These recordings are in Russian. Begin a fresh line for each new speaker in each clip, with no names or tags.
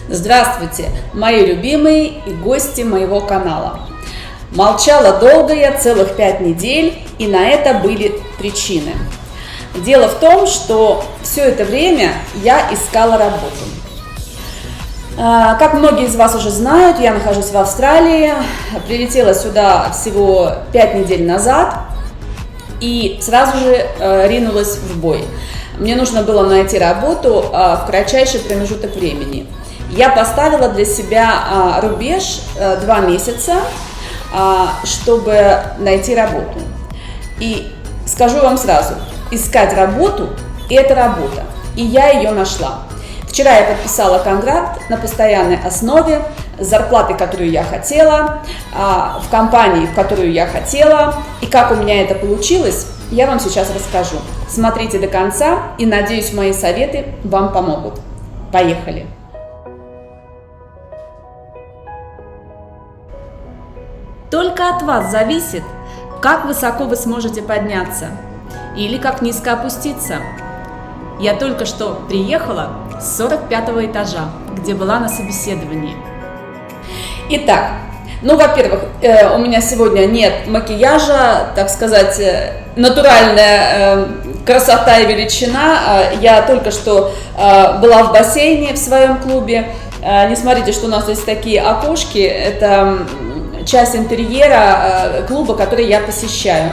Здравствуйте, мои любимые и гости моего канала. Молчала долго я, целых 5 недель, и на это были причины. Дело в том, что все это время я искала работу. Как многие из вас уже знают, я нахожусь в Австралии, прилетела сюда всего 5 недель назад и сразу же ринулась в бой. Мне нужно было найти работу в кратчайший промежуток времени. Я поставила для себя рубеж 2 месяца, чтобы найти работу. И скажу вам сразу, искать работу – это работа, и я ее нашла. Вчера я подписала контракт на постоянной основе, с зарплатой, которую я хотела, в компании, в которую я хотела. И как у меня это получилось, я вам сейчас расскажу. Смотрите до конца, и надеюсь, мои советы вам помогут. Поехали! Только от вас зависит, как высоко вы сможете подняться или как низко опуститься. Я только что приехала с 45-го этажа, где была на собеседовании. Итак, во-первых, у меня сегодня нет макияжа, так сказать, натуральная красота и величина. Я только что была в бассейне в своем клубе. Не смотрите, что у нас здесь такие окошки. Это часть интерьера клуба, который я посещаю.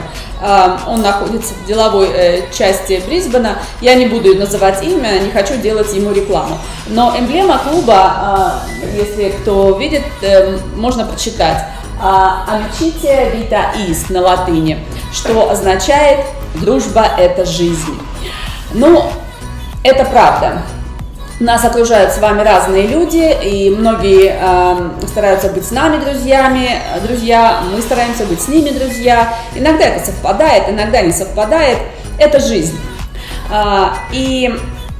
Он находится в деловой части Брисбена. Я не буду называть имя, не хочу делать ему рекламу. Но эмблема клуба, если кто видит, можно прочитать. Amicitiae vita est на латыни, что означает «дружба – это жизнь». Это правда. Нас окружают с вами разные люди, и многие стараются быть с нами друзья, мы стараемся быть с ними друзья. Иногда это совпадает, иногда не совпадает. Это жизнь. И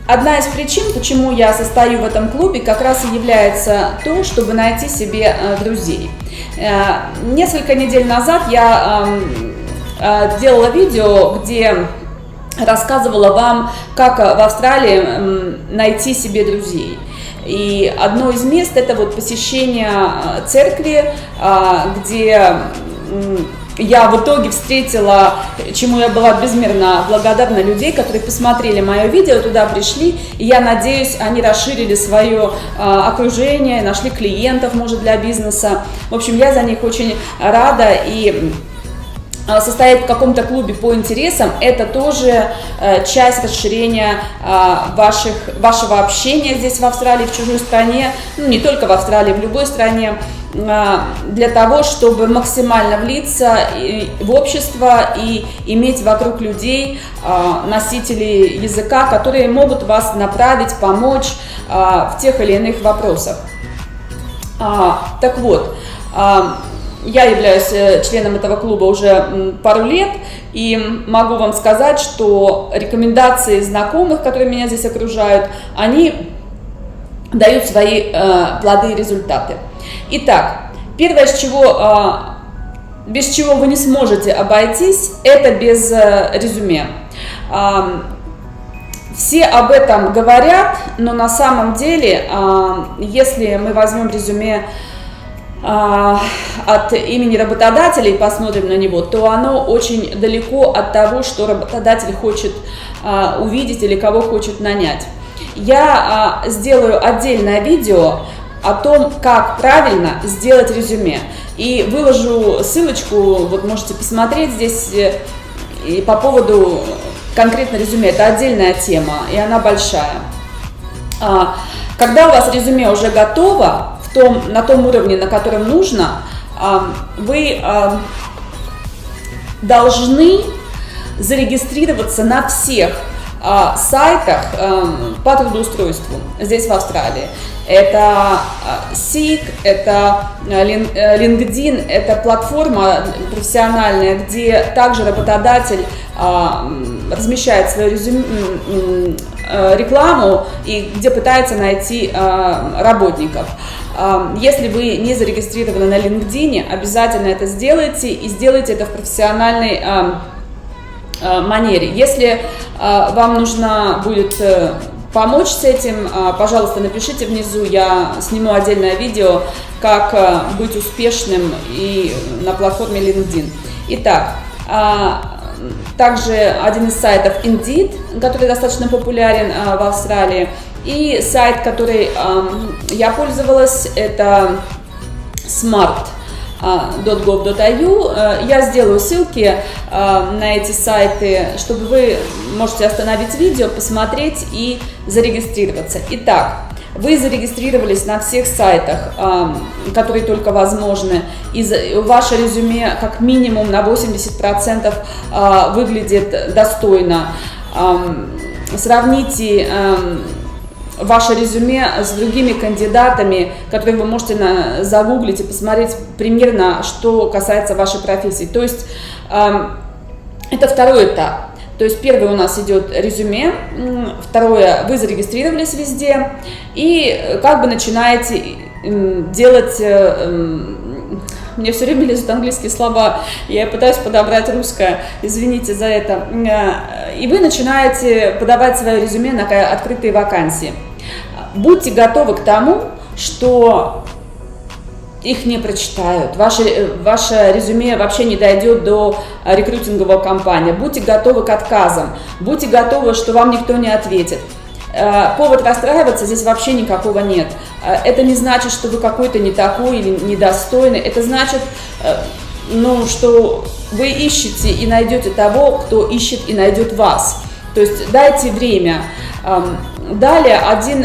одна из причин, почему я состою в этом клубе, как раз и является то, чтобы найти себе друзей. Несколько недель назад я делала видео, где рассказывала вам, как в Австралии найти себе друзей. И одно из мест – это посещение церкви, где я в итоге встретила, чему я была безмерно благодарна, людей, которые посмотрели мое видео, туда пришли, и я надеюсь, они расширили свое окружение, нашли клиентов, может, для бизнеса. В общем, я за них очень рада, и состоять в каком-то клубе по интересам – это тоже часть расширения вашего общения здесь в Австралии, в чужой стране, не только в Австралии, в любой стране, для того, чтобы максимально влиться в общество и иметь вокруг людей носителей языка, которые могут вас направить, помочь в тех или иных вопросах. Так вот, я являюсь членом этого клуба уже пару лет, и могу вам сказать, что рекомендации знакомых, которые меня здесь окружают, они дают свои плоды и результаты. Итак, первое, без чего вы не сможете обойтись, это без резюме. Все об этом говорят, но на самом деле, если мы возьмем резюме от имени работодателя и посмотрим на него, то оно очень далеко от того, что работодатель хочет увидеть или кого хочет нанять. Я сделаю отдельное видео о том, как правильно сделать резюме, и выложу ссылочку, можете посмотреть здесь, и по поводу конкретно резюме. Это отдельная тема, и она большая. Когда у вас резюме уже готово, на том уровне, на котором нужно, вы должны зарегистрироваться на всех сайтах по трудоустройству здесь в Австралии. Это Seek, это LinkedIn, это платформа профессиональная, где также работодатель размещает свою рекламу и где пытается найти работников. Если вы не зарегистрированы на LinkedIn, обязательно это сделайте, и сделайте это в профессиональной манере. Если вам нужно будет помочь с этим, пожалуйста, напишите внизу, я сниму отдельное видео, как быть успешным и на платформе LinkedIn. Итак, также один из сайтов Indeed, который достаточно популярен в Австралии, и сайт, который я пользовалась, это smart.gov.au. Я сделаю ссылки на эти сайты, чтобы вы можете остановить видео, посмотреть и зарегистрироваться. Итак, вы зарегистрировались на всех сайтах, которые только возможны, и ваше резюме как минимум на 80% выглядит достойно. Сравните ваше резюме с другими кандидатами, которые вы можете загуглить и посмотреть примерно, что касается вашей профессии. То есть это второй этап. То есть первый у нас идет резюме, второе, вы зарегистрировались везде и как бы начинаете делать, мне все время лезут английские слова, я пытаюсь подобрать русское, извините за это, и вы начинаете подавать свое резюме на открытые вакансии. Будьте готовы к тому, что их не прочитают, ваше резюме вообще не дойдет до рекрутинговой компании. Будьте готовы к отказам, будьте готовы, что вам никто не ответит. Повод расстраиваться здесь вообще никакого нет. Это не значит, что вы какой-то не такой или недостойный. Это значит, что вы ищете и найдете того, кто ищет и найдет вас. То есть дайте время. Далее, один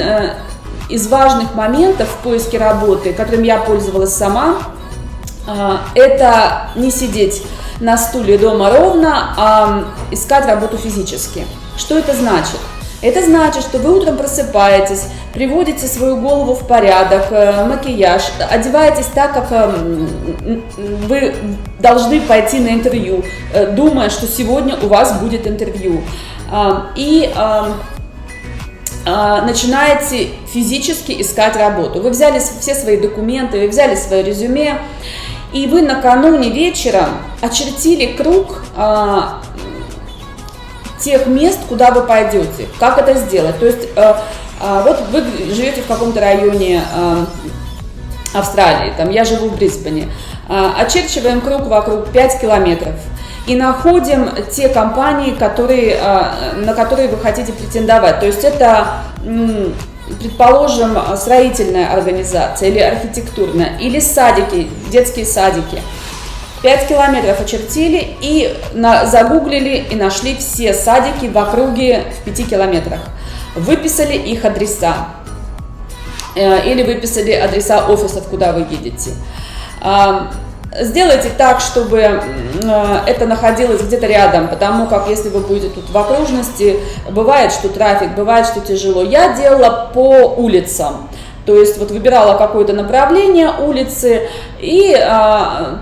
из важных моментов в поиске работы, которым я пользовалась сама, это не сидеть на стуле дома ровно, а искать работу физически. Что это значит? Это значит, что вы утром просыпаетесь, приводите свою голову в порядок, макияж, одеваетесь так, как вы должны пойти на интервью, думая, что сегодня у вас будет интервью. И начинаете физически искать работу. Вы взяли все свои документы, вы взяли свое резюме, и вы накануне вечером очертили круг тех мест, куда вы пойдете. Как это сделать? То есть вот вы живете в каком-то районе Австралии, там я живу в Брисбене, очерчиваем круг вокруг 5 километров и находим те компании, на которые вы хотите претендовать. То есть это, предположим, строительная организация или архитектурная, или садики, детские садики. 5 километров очертили и загуглили и нашли все садики в округе в 5 километрах. Выписали их адреса или выписали адреса офисов, куда вы едете. Сделайте так, чтобы это находилось где-то рядом, потому как если вы будете тут в окружности, бывает, что трафик, бывает, что тяжело. Я делала по улицам. То есть вот выбирала какое-то направление улицы и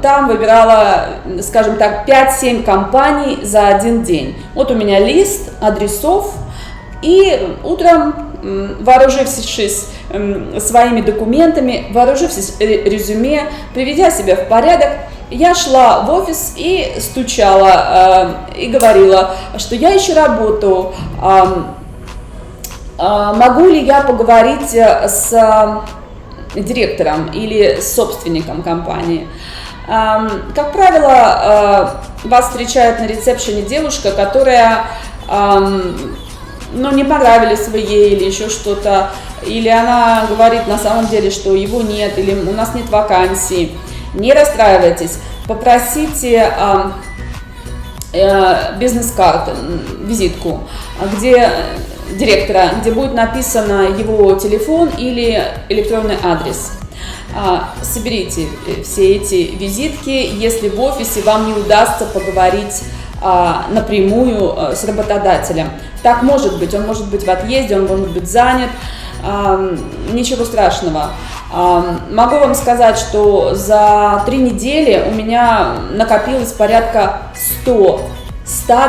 там выбирала, скажем так, 5-7 компаний за один день. Вот у меня лист адресов, и утром, вооружившись своими документами, вооружившись резюме, приведя себя в порядок, я шла в офис и стучала и говорила, что я ищу работу. Могу ли я поговорить с директором или с собственником компании? Как правило, вас встречает на ресепшене девушка, которая, не понравились вы ей или еще что-то, или она говорит на самом деле, что его нет, или у нас нет вакансий. Не расстраивайтесь, попросите бизнес-карту, визитку, директора, где будет написано его телефон или электронный адрес. Соберите все эти визитки, если в офисе вам не удастся поговорить напрямую с работодателем. Так может быть, он может быть в отъезде, он может быть занят, ничего страшного. Могу вам сказать, что за 3 недели у меня накопилось порядка 100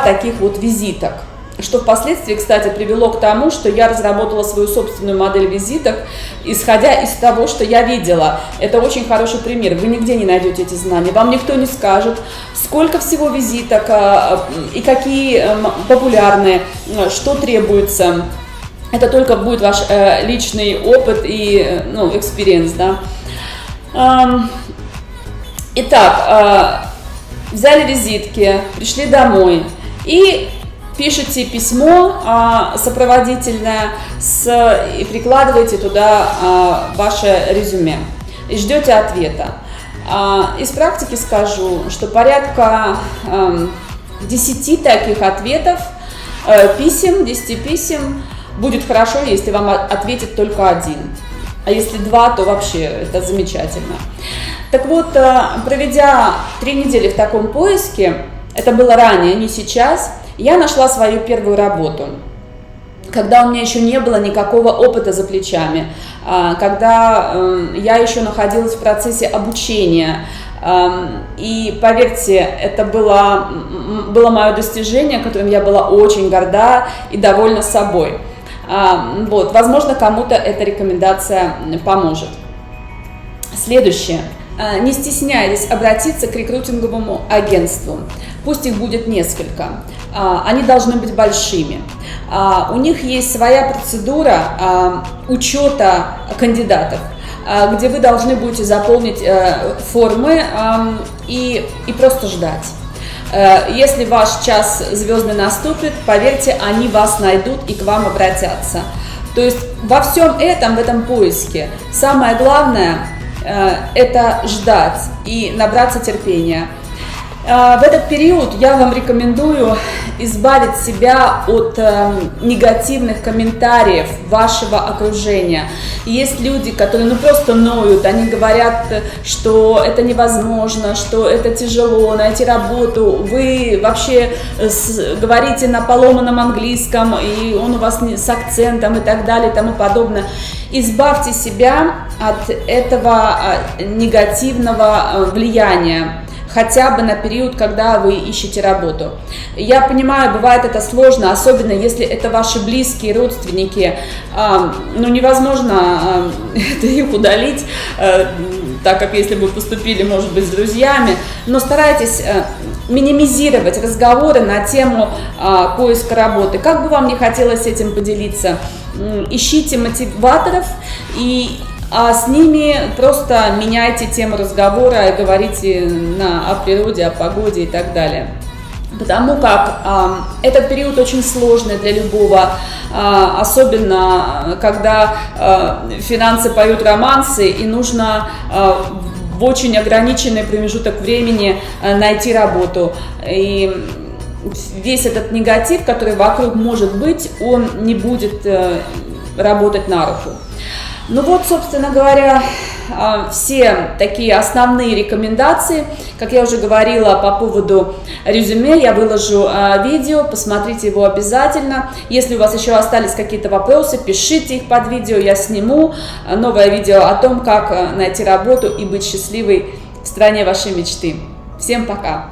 таких вот визиток, что впоследствии, кстати, привело к тому, что я разработала свою собственную модель визиток, исходя из того, что я видела. Это очень хороший пример. Вы нигде не найдете эти знания, вам никто не скажет, сколько всего визиток и какие популярные, что требуется. Это только будет ваш личный опыт и, ну, experience, да. Итак, взяли визитки, пришли домой и пишите письмо сопроводительное и прикладываете туда ваше резюме и ждете ответа. Из практики скажу, что порядка 10 таких ответов, 10 писем, будет хорошо, если вам ответит только один. А если 2, то вообще это замечательно. Так вот, проведя 3 недели в таком поиске, это было ранее, не сейчас, я нашла свою первую работу, когда у меня еще не было никакого опыта за плечами, когда я еще находилась в процессе обучения. И поверьте, это было мое достижение, которым я была очень горда и довольна собой. Вот, возможно, кому-то эта рекомендация поможет. Следующее. Не стесняйтесь обратиться к рекрутинговому агентству. Пусть их будет несколько. Они должны быть большими. У них есть своя процедура учета кандидатов, где вы должны будете заполнить формы и просто ждать. Если ваш час звездный наступит, поверьте, они вас найдут и к вам обратятся. То есть во всем этом, в этом поиске, самое главное это ждать и набраться терпения. В этот период я вам рекомендую избавить себя от негативных комментариев вашего окружения. Есть люди, которые просто ноют, они говорят, что это невозможно, что это тяжело, найти работу, вы вообще говорите на поломанном английском, и он у вас с акцентом и так далее и тому подобное. Избавьте себя от этого негативного влияния, хотя бы на период, когда вы ищете работу. Я понимаю, бывает это сложно, особенно если это ваши близкие родственники. Ну, невозможно их удалить, так как если бы поступили, может быть, с друзьями. Но старайтесь минимизировать разговоры на тему поиска работы. Как бы вам не хотелось этим поделиться, ищите мотиваторов а с ними просто меняйте тему разговора и говорите о природе, о погоде и так далее. Потому как этот период очень сложный для любого, особенно когда финансы поют романсы и нужно в очень ограниченный промежуток времени найти работу. И весь этот негатив, который вокруг может быть, он не будет работать на руку. Ну вот, собственно говоря, все такие основные рекомендации. Как я уже говорила по поводу резюме, я выложу видео, посмотрите его обязательно. Если у вас еще остались какие-то вопросы, пишите их под видео, я сниму новое видео о том, как найти работу и быть счастливой в стране вашей мечты. Всем пока!